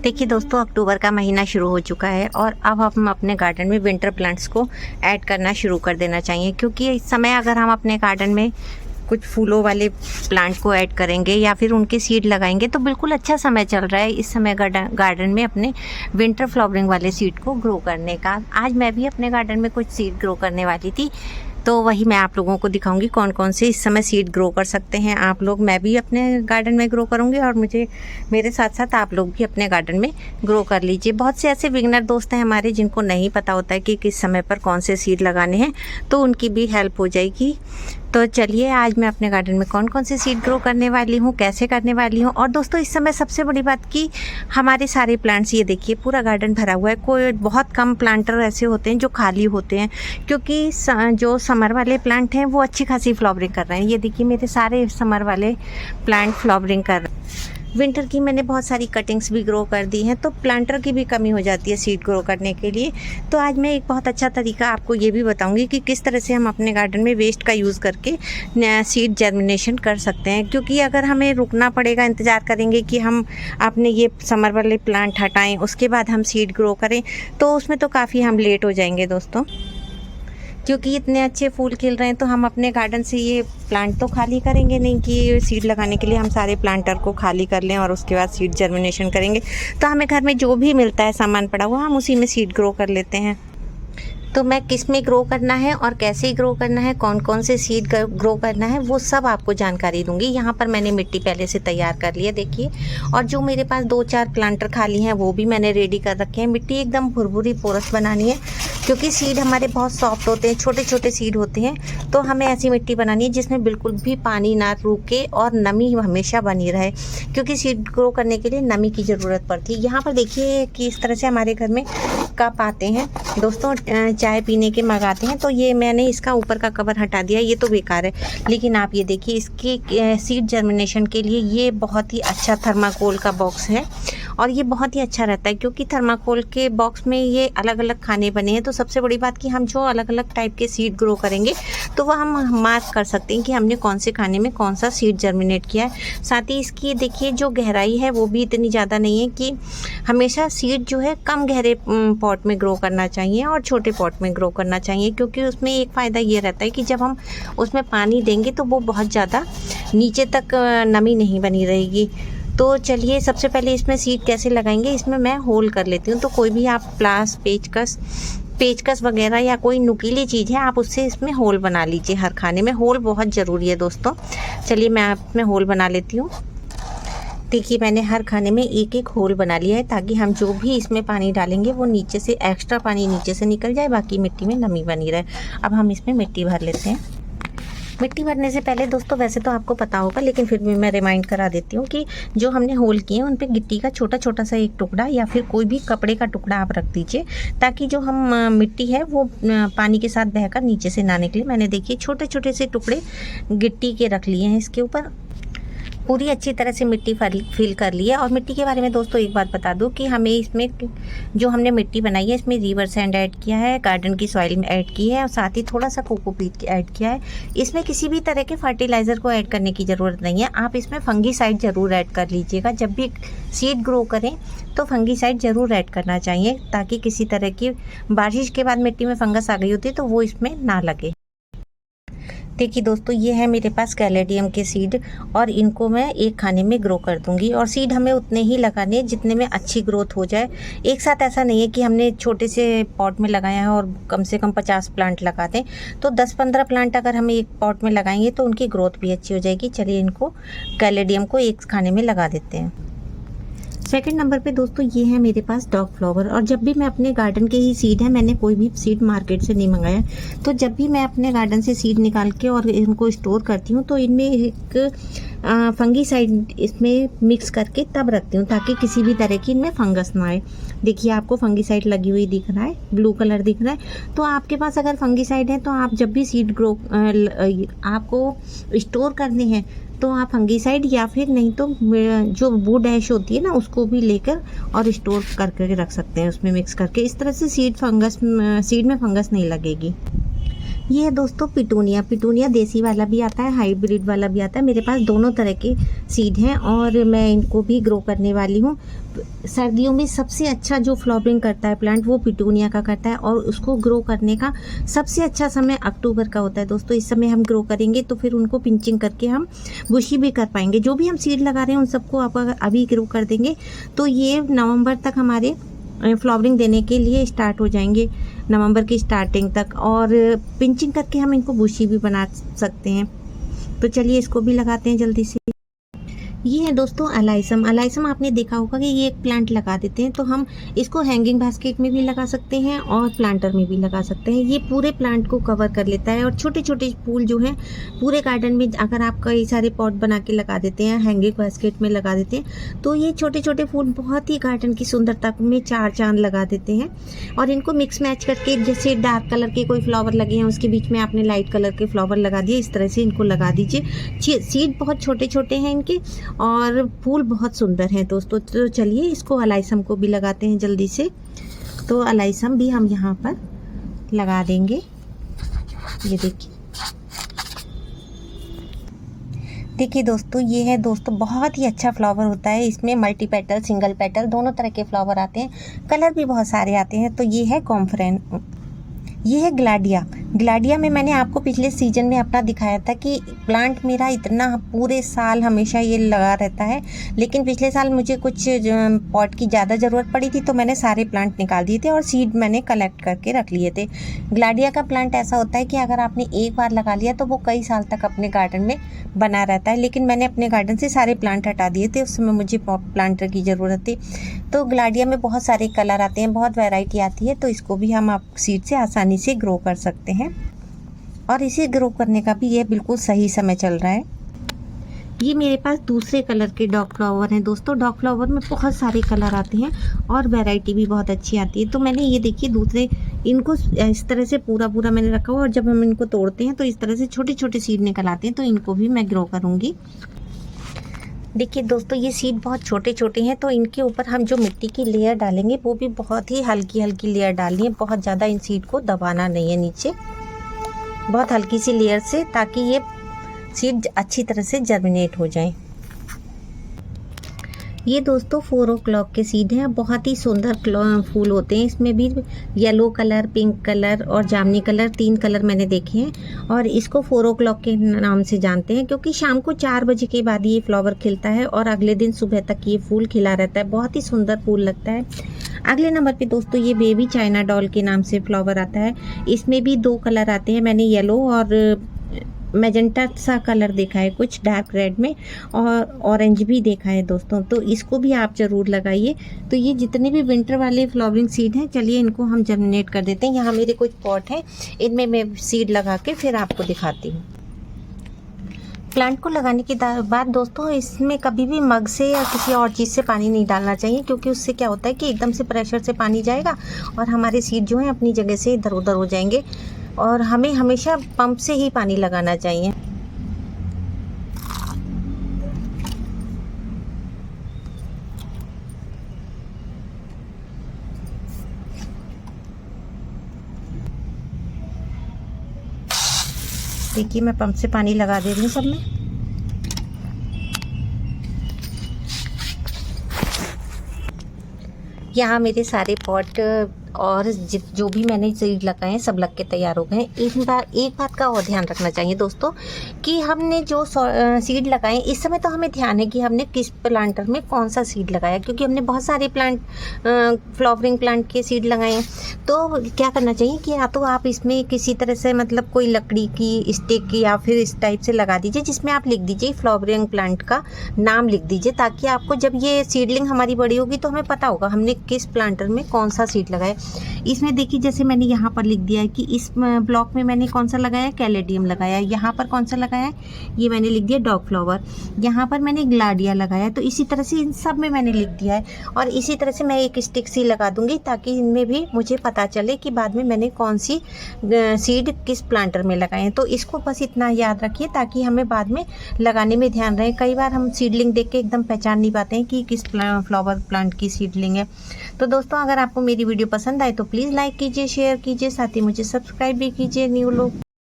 देखिए दोस्तों, अक्टूबर का महीना शुरू हो चुका है और अब हम अपने गार्डन में विंटर प्लांट्स को ऐड करना शुरू कर देना चाहिए, क्योंकि इस समय अगर हम अपने गार्डन में कुछ फूलों वाले प्लांट को ऐड करेंगे या फिर उनके सीड लगाएंगे तो बिल्कुल अच्छा समय चल रहा है इस समय गार्डन में अपने विंटर फ्लावरिंग वाले सीड को ग्रो करने का। आज मैं भी अपने गार्डन में कुछ सीड ग्रो करने वाली थी, तो वही मैं आप लोगों को दिखाऊंगी कौन कौन से इस समय सीड ग्रो कर सकते हैं आप लोग। मैं भी अपने गार्डन में ग्रो करूंगी और मेरे साथ साथ आप लोग भी अपने गार्डन में ग्रो कर लीजिए। बहुत से ऐसे बिगनर दोस्त हैं हमारे जिनको नहीं पता होता है कि किस समय पर कौन से सीड लगाने हैं, तो उनकी भी हेल्प हो जाएगी। तो चलिए, आज मैं अपने गार्डन में कौन कौन से सीड ग्रो करने वाली हूँ, कैसे करने वाली हूँ। और दोस्तों, इस समय सबसे बड़ी बात कि हमारे सारे प्लांट्स, ये देखिए पूरा गार्डन भरा हुआ है। कोई बहुत कम प्लांटर ऐसे होते हैं जो खाली होते हैं, क्योंकि जो समर वाले प्लांट हैं वो अच्छी खासी फ्लावरिंग कर रहे हैं। ये देखिए मेरे सारे समर वाले प्लांट फ्लावरिंग कर रहे हैं। विंटर की मैंने बहुत सारी कटिंग्स भी ग्रो कर दी हैं, तो प्लांटर की भी कमी हो जाती है सीड ग्रो करने के लिए। तो आज मैं एक बहुत अच्छा तरीका आपको ये भी बताऊंगी कि किस तरह से हम अपने गार्डन में वेस्ट का यूज़ करके नया सीड जर्मिनेशन कर सकते हैं। क्योंकि अगर हमें रुकना पड़ेगा, इंतज़ार करेंगे कि हम अपने ये समर वाले प्लांट हटाएँ उसके बाद हम सीड ग्रो करें, तो उसमें तो काफ़ी हम लेट हो जाएंगे दोस्तों। क्योंकि इतने अच्छे फूल खिल रहे हैं तो हम अपने गार्डन से ये प्लांट तो खाली करेंगे नहीं कि सीड लगाने के लिए हम सारे प्लांटर को खाली कर लें और उसके बाद सीड जर्मिनेशन करेंगे। तो हमें घर में जो भी मिलता है सामान पड़ा हुआ, हम उसी में सीड ग्रो कर लेते हैं। तो मैं किस में ग्रो करना है और कैसे ग्रो करना है, कौन कौन से सीड ग्रो करना है, वो सब आपको जानकारी दूंगी। यहाँ पर मैंने मिट्टी पहले से तैयार कर लिया देखिए, और जो मेरे पास 2-4 प्लांटर खाली हैं वो भी मैंने रेडी कर रखे हैं। मिट्टी एकदम भुरभुरी पोरस बनानी है, क्योंकि सीड हमारे बहुत सॉफ्ट होते हैं, छोटे छोटे सीड होते हैं। तो हमें ऐसी मिट्टी बनानी है जिसमें बिल्कुल भी पानी ना रुके और नमी हमेशा बनी रहे, क्योंकि सीड ग्रो करने के लिए नमी की ज़रूरत पड़ती है। यहाँ पर देखिए कि इस तरह से हमारे घर में कप आते हैं दोस्तों, चाय पीने के मंगाते हैं। तो ये मैंने इसका ऊपर का कवर हटा दिया, ये तो बेकार है। लेकिन आप ये देखिए, इसके सीड जर्मिनेशन के लिए ये बहुत ही अच्छा थर्माकोल का बॉक्स है और ये बहुत ही अच्छा रहता है, क्योंकि थर्माकोल के बॉक्स में ये अलग अलग खाने बने हैं। तो सबसे बड़ी बात कि हम जो अलग अलग टाइप के सीड ग्रो करेंगे तो वह हम मार्क कर सकते हैं कि हमने कौन से खाने में कौन सा सीड जर्मिनेट किया है। साथ ही इसकी देखिए जो गहराई है वो भी इतनी ज़्यादा नहीं है, कि हमेशा सीड जो है कम गहरे पॉट में ग्रो करना चाहिए और छोटे पॉट में ग्रो करना चाहिए। क्योंकि उसमें एक फ़ायदा ये रहता है कि जब हम उसमें पानी देंगे तो वो बहुत ज़्यादा नीचे तक नमी नहीं बनी रहेगी। तो चलिए, सबसे पहले इसमें सीड कैसे लगाएंगे, इसमें मैं होल कर लेती हूँ। तो कोई भी आप प्लास, पेचकस वगैरह या कोई नुकीली चीज़ है, आप उससे इसमें होल बना लीजिए। हर खाने में होल बहुत ज़रूरी है दोस्तों। चलिए, मैं इसमें होल बना लेती हूँ। देखिए, मैंने हर खाने में एक एक होल बना लिया है, ताकि हम जो भी इसमें पानी डालेंगे वो नीचे से एक्स्ट्रा पानी नीचे से निकल जाए, बाकी मिट्टी में नमी बनी रहे। अब हम इसमें मिट्टी भर लेते हैं। मिट्टी भरने से पहले दोस्तों, वैसे तो आपको पता होगा लेकिन फिर भी मैं रिमाइंड करा देती हूँ कि जो हमने होल किए हैं उन पे गिट्टी का छोटा छोटा सा एक टुकड़ा या फिर कोई भी कपड़े का टुकड़ा आप रख दीजिए, ताकि जो हम मिट्टी है वो पानी के साथ बहकर नीचे से ना निकले। मैंने देखिए छोटे छोटे से टुकड़े गिट्टी के रख लिए हैं। इसके ऊपर पूरी अच्छी तरह से मिट्टी फिल कर ली है। और मिट्टी के बारे में दोस्तों एक बात बता दूं कि हमें इसमें जो हमने मिट्टी बनाई है इसमें रिवर सैंड ऐड किया है, गार्डन की सॉइल में ऐड की है और साथ ही थोड़ा सा कोकोपीट ऐड किया है। इसमें किसी भी तरह के फर्टिलाइज़र को ऐड करने की ज़रूरत नहीं है। आप इसमें फंगीसाइड ज़रूर ऐड कर लीजिएगा। जब भी सीड ग्रो करें तो फंगीसाइड ज़रूर ऐड करना चाहिए, ताकि किसी तरह की बारिश के बाद मिट्टी में फंगस आ गई होती है तो वो इसमें ना लगे। देखिए दोस्तों, ये है मेरे पास कैलेडियम के सीड और इनको मैं एक खाने में ग्रो कर दूंगी। और सीड हमें उतने ही लगाने हैं जितने में अच्छी ग्रोथ हो जाए। एक साथ ऐसा नहीं है कि हमने छोटे से पॉट में लगाया है और कम से कम 50 प्लांट लगा दें। तो 10-15 प्लांट अगर हम एक पॉट में लगाएंगे तो उनकी ग्रोथ भी अच्छी हो जाएगी। चलिए, इनको कैलेडियम को एक खाने में लगा देते हैं। सेकंड नंबर पे दोस्तों ये है मेरे पास डॉग फ्लावर। और जब भी मैं अपने गार्डन के ही सीड है, मैंने कोई भी सीड मार्केट से नहीं मंगाया, तो जब भी मैं अपने गार्डन से सीड निकाल के और इनको स्टोर करती हूँ तो इनमें एक फंगीसाइड इसमें मिक्स करके तब रखती हूँ, ताकि किसी भी तरह की इनमें फंगस ना आए। देखिए, आपको फंगीसाइड लगी हुई दिख रहा है, ब्लू कलर दिख रहा है। तो आपके पास अगर फंगीसाइड है तो आप जब भी सीड ग्रो आपको स्टोर करने हैं तो आप फंगीसाइड या फिर नहीं तो जो वुड ऐश होती है ना उसको भी लेकर और स्टोर करके रख सकते हैं उसमें मिक्स करके। इस तरह से सीड में फंगस नहीं लगेगी। ये है दोस्तों पिटूनिया। पिटूनिया देसी वाला भी आता है, हाइब्रिड वाला भी आता है। मेरे पास दोनों तरह के सीड हैं और मैं इनको भी ग्रो करने वाली हूँ। सर्दियों में सबसे अच्छा जो फ्लावरिंग करता है प्लांट वो पिटूनिया का करता है और उसको ग्रो करने का सबसे अच्छा समय अक्टूबर का होता है दोस्तों। इस समय हम ग्रो करेंगे तो फिर उनको पिंचिंग करके हम बुशी भी कर पाएंगे। जो भी हम सीड लगा रहे हैं उन सबको आप अगर अभी ग्रो कर देंगे तो ये नवंबर तक हमारे फ्लावरिंग देने के लिए स्टार्ट हो जाएंगे, नवंबर की स्टार्टिंग तक। और पिंचिंग करके हम इनको बुशी भी बना सकते हैं। तो चलिए इसको भी लगाते हैं जल्दी से। ये है दोस्तों अलाइसम। अलाइसम आपने देखा होगा कि ये एक प्लांट लगा देते हैं तो हम इसको हैंगिंग बास्केट में भी लगा सकते हैं और प्लांटर में भी लगा सकते हैं। ये पूरे प्लांट को कवर कर लेता है और छोटे छोटे फूल जो हैं पूरे गार्डन में अगर आप कई सारे पॉट बना के लगा देते हैं, हैंगिंग बास्केट में लगा देते हैं तो ये छोटे छोटे फूल बहुत ही गार्डन की सुंदरता में चार चांद लगा देते हैं। और इनको मिक्स मैच करके, जैसे डार्क कलर के कोई फ्लावर लगे हैं उसके बीच में आपने लाइट कलर के फ्लावर लगा दिए, इस तरह से इनको लगा दीजिए। सीड बहुत छोटे छोटे हैं इनके और फूल बहुत सुंदर हैं दोस्तों। तो चलिए इसको अलाइसम को भी लगाते हैं जल्दी से। तो अलाइसम भी हम यहाँ पर लगा देंगे। ये देखिए दोस्तों, ये है दोस्तों बहुत ही अच्छा फ्लावर होता है। इसमें मल्टी पेटल, सिंगल पेटल दोनों तरह के फ्लावर आते हैं, कलर भी बहुत सारे आते हैं। तो ये है कॉम्फ्रेन, ये है ग्लाडिया। ग्लाडिया में मैंने आपको पिछले सीजन में अपना दिखाया था कि प्लांट मेरा इतना पूरे साल हमेशा ये लगा रहता है, लेकिन पिछले साल मुझे कुछ पॉट की ज़्यादा ज़रूरत पड़ी थी तो मैंने सारे प्लांट निकाल दिए थे और सीड मैंने कलेक्ट करके रख लिए थे। ग्लाडिया का प्लांट ऐसा होता है कि अगर आपने एक बार लगा लिया तो वो कई साल तक अपने गार्डन में बना रहता है, लेकिन मैंने अपने गार्डन से सारे प्लांट हटा दिए थे, उस समय मुझे प्लांटर की ज़रूरत थी। तो ग्लाडिया में बहुत सारे कलर आते हैं, बहुत वैरायटी आती है, तो इसको भी हम आप सीड से आसानी से ग्रो कर सकते हैं। और इसे ग्रो करने का भी ये बिल्कुल सही समय चल रहा है। ये मेरे पास दूसरे कलर के डॉग फ्लावर हैं दोस्तों। डॉग फ्लावर में बहुत सारे कलर आते हैं और वैरायटी भी बहुत अच्छी आती है। तो मैंने ये देखिए दूसरे इनको इस तरह से पूरा मैंने रखा हुआ और जब हम इनको तोड़ते हैं तो इस तरह से छोटे छोटे सीड निकल आते हैं, तो इनको भी मैं ग्रो करूँगी। देखिए दोस्तों, ये सीड बहुत छोटे छोटे हैं तो इनके ऊपर हम जो मिट्टी की लेयर डालेंगे वो भी बहुत ही हल्की हल्की लेयर डालनी है। बहुत ज़्यादा इन सीड को दबाना नहीं है, नीचे बहुत हल्की सी लेयर से, ताकि ये सीड अच्छी तरह से जर्मिनेट हो जाए। ये दोस्तों 4 o'clock के सीड हैं, बहुत ही सुंदर फूल होते हैं। इसमें भी येलो कलर, पिंक कलर और जामुनी कलर, 3 कलर मैंने देखे हैं। और इसको 4 o'clock के नाम से जानते हैं क्योंकि शाम को 4 बजे के बाद ये फ्लावर खिलता है और अगले दिन सुबह तक ये फूल खिला रहता है। बहुत ही सुंदर फूल लगता है। अगले नंबर पे दोस्तों ये बेबी चाइना डॉल के नाम से फ्लावर आता है। इसमें भी 2 कलर आते हैं, मैंने येलो और मैजेंटा सा कलर देखा है, कुछ डार्क रेड में, और ऑरेंज भी देखा है दोस्तों। तो इसको भी आप ज़रूर लगाइए। तो ये जितने भी विंटर वाले फ्लावरिंग सीड हैं, चलिए इनको हम जर्मिनेट कर देते हैं। यहाँ मेरे कुछ पॉट हैं, इनमें मैं सीड लगा के फिर आपको दिखाती हूँ। प्लांट को लगाने के बाद दोस्तों इसमें कभी भी मग से या किसी और चीज़ से पानी नहीं डालना चाहिए, क्योंकि उससे क्या होता है कि एकदम से प्रेशर से पानी जाएगा और हमारे सीड जो हैं अपनी जगह से इधर उधर हो जाएंगे। और हमें हमेशा पंप से ही पानी लगाना चाहिए। देखिए मैं पंप से पानी लगा दे रही हूँ सब में। यहाँ मेरे सारे पॉट और जो भी मैंने सीड लगाए हैं सब लग के तैयार हो गए। एक बात का और ध्यान रखना चाहिए दोस्तों कि हमने जो सीड लगाए इस समय तो हमें ध्यान है कि हमने किस प्लांटर में कौन सा सीड लगाया, क्योंकि हमने बहुत सारे प्लांट फ्लावरिंग प्लांट के सीड लगाए हैं। तो क्या करना चाहिए कि या तो आप इसमें किसी तरह से मतलब कोई लकड़ी की स्टिक या फिर इस टाइप से लगा दीजिए, जिसमें आप लिख दीजिए फ्लावरिंग प्लांट का नाम लिख दीजिए, ताकि आपको जब ये सीडलिंग हमारी बड़ी होगी तो हमें पता होगा हमने किस प्लांटर में कौन सा सीड लगाया। इसमें देखिए जैसे मैंने यहाँ पर लिख दिया है कि इस ब्लॉक में मैंने कौन सा लगाया, कैलेडियम लगाया। यहाँ पर कौन सा लगाया, ये मैंने लिख दिया डॉग फ्लावर। यहाँ पर मैंने ग्लाडिया लगाया। तो इसी तरह से इन सब में मैंने लिख दिया है और इसी तरह से मैं एक स्टिक सी लगा दूंगी, ताकि इनमें भी मुझे पता चले कि बाद में मैंने कौन सी सीड किस प्लांटर में लगाए हैं। तो इसको बस इतना याद रखिए ताकि हमें बाद में लगाने में ध्यान रहे। कई बार हम सीडलिंग देख के एकदम पहचान नहीं पाते हैं कि किस फ्लावर प्लांट की सीडलिंग है। तो दोस्तों अगर आपको मेरी वीडियो पसंद आए तो प्लीज़ लाइक कीजिए, शेयर कीजिए, साथ ही मुझे सब्सक्राइब भी कीजिए। न्यू लोग